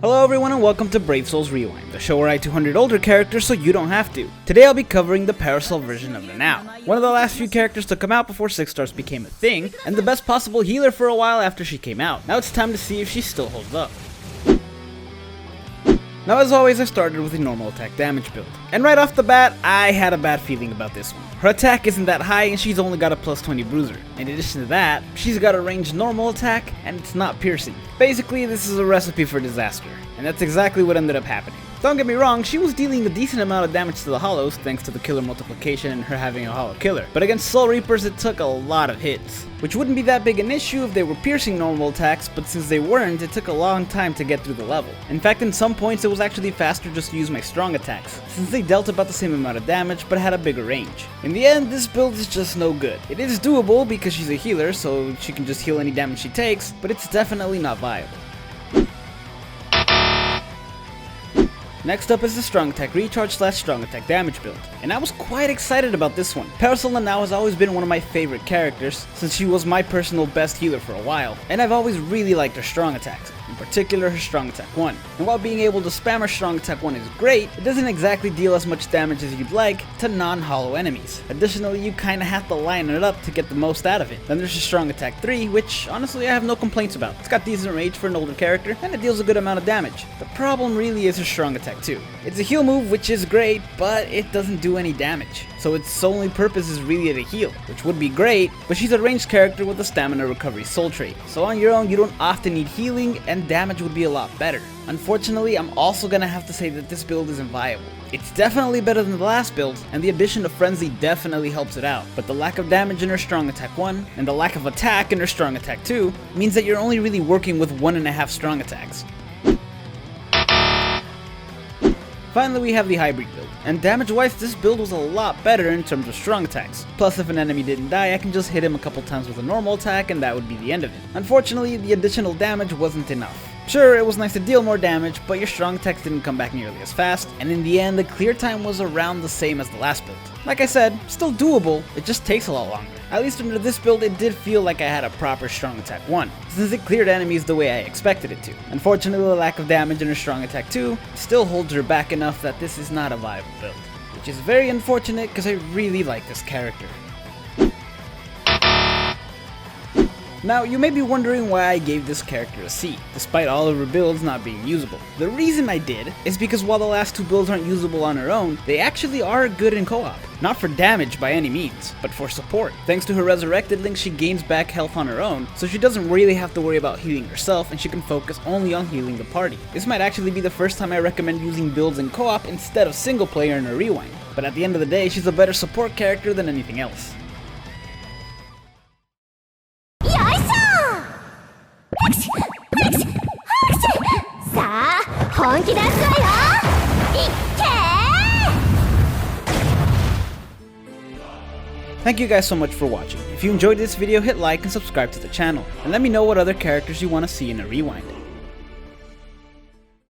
Hello everyone and welcome to Brave Souls Rewind, the show where I 200 older characters so you don't have to. Today I'll be covering the Parasol version of Nanao, one of the last few characters to come out before 6 stars became a thing, and the best possible healer for a while after she came out. Now it's time to see if she still holds up. Now as always I started with a normal attack damage build, and right off the bat I had a bad feeling about this one. Her attack isn't that high and she's only got a plus 20 bruiser. In addition to that, she's got a ranged normal attack and it's not piercing. Basically this is a recipe for disaster, and that's exactly what ended up happening. Don't get me wrong, she was dealing a decent amount of damage to the hollows thanks to the killer multiplication and her having a hollow killer, but against Soul Reapers it took a lot of hits, which wouldn't be that big an issue if they were piercing normal attacks, but since they weren't, it took a long time to get through the level. In fact, in some points it was actually faster just to use my strong attacks, since they dealt about the same amount of damage but had a bigger range. In the end, this build is just no good. It is doable because she's a healer, so she can just heal any damage she takes, but it's definitely not viable. Next up is the Strong Attack Recharge / Strong Attack Damage build, and I was quite excited about this one. Parasol Nanao has always been one of my favorite characters, since she was my personal best healer for a while, and I've always really liked her strong attacks, in particular her Strong Attack 1. And while being able to spam her Strong Attack 1 is great, it doesn't exactly deal as much damage as you'd like to non-hollow enemies. Additionally, you kinda have to line it up to get the most out of it. Then there's her Strong Attack 3, which honestly I have no complaints about. It's got decent range for an older character, and it deals a good amount of damage. The problem really is her Strong Attack 2. It's a heal move, which is great, but it doesn't do any damage, so its only purpose is really to heal, which would be great, but she's a ranged character with a stamina recovery soul trait, so on your own you don't often need healing and damage would be a lot better. Unfortunately, I'm also gonna have to say that this build isn't viable. It's definitely better than the last build, and the addition of Frenzy definitely helps it out, but the lack of damage in her Strong Attack 1, and the lack of attack in her Strong Attack 2, means that you're only really working with 1.5 strong attacks. Finally, we have the Hybrid build, and damage-wise this build was a lot better in terms of strong attacks. Plus, if an enemy didn't die, I can just hit him a couple times with a normal attack and that would be the end of it. Unfortunately, the additional damage wasn't enough. Sure, it was nice to deal more damage, but your strong attacks didn't come back nearly as fast, and in the end, the clear time was around the same as the last build. Like I said, still doable, it just takes a lot longer. At least under this build, it did feel like I had a proper Strong Attack 1, since it cleared enemies the way I expected it to. Unfortunately, the lack of damage in her Strong Attack 2 still holds her back enough that this is not a viable build, which is very unfortunate because I really like this character. Now, you may be wondering why I gave this character a C, despite all of her builds not being usable. The reason I did is because while the last two builds aren't usable on her own, they actually are good in co-op. Not for damage by any means, but for support. Thanks to her Resurrected Link, she gains back health on her own, so she doesn't really have to worry about healing herself and she can focus only on healing the party. This might actually be the first time I recommend using builds in co-op instead of single player in a rewind, but at the end of the day, she's a better support character than anything else. Thank you guys so much for watching. If you enjoyed this video, hit like and subscribe to the channel, and let me know what other characters you want to see in a rewind.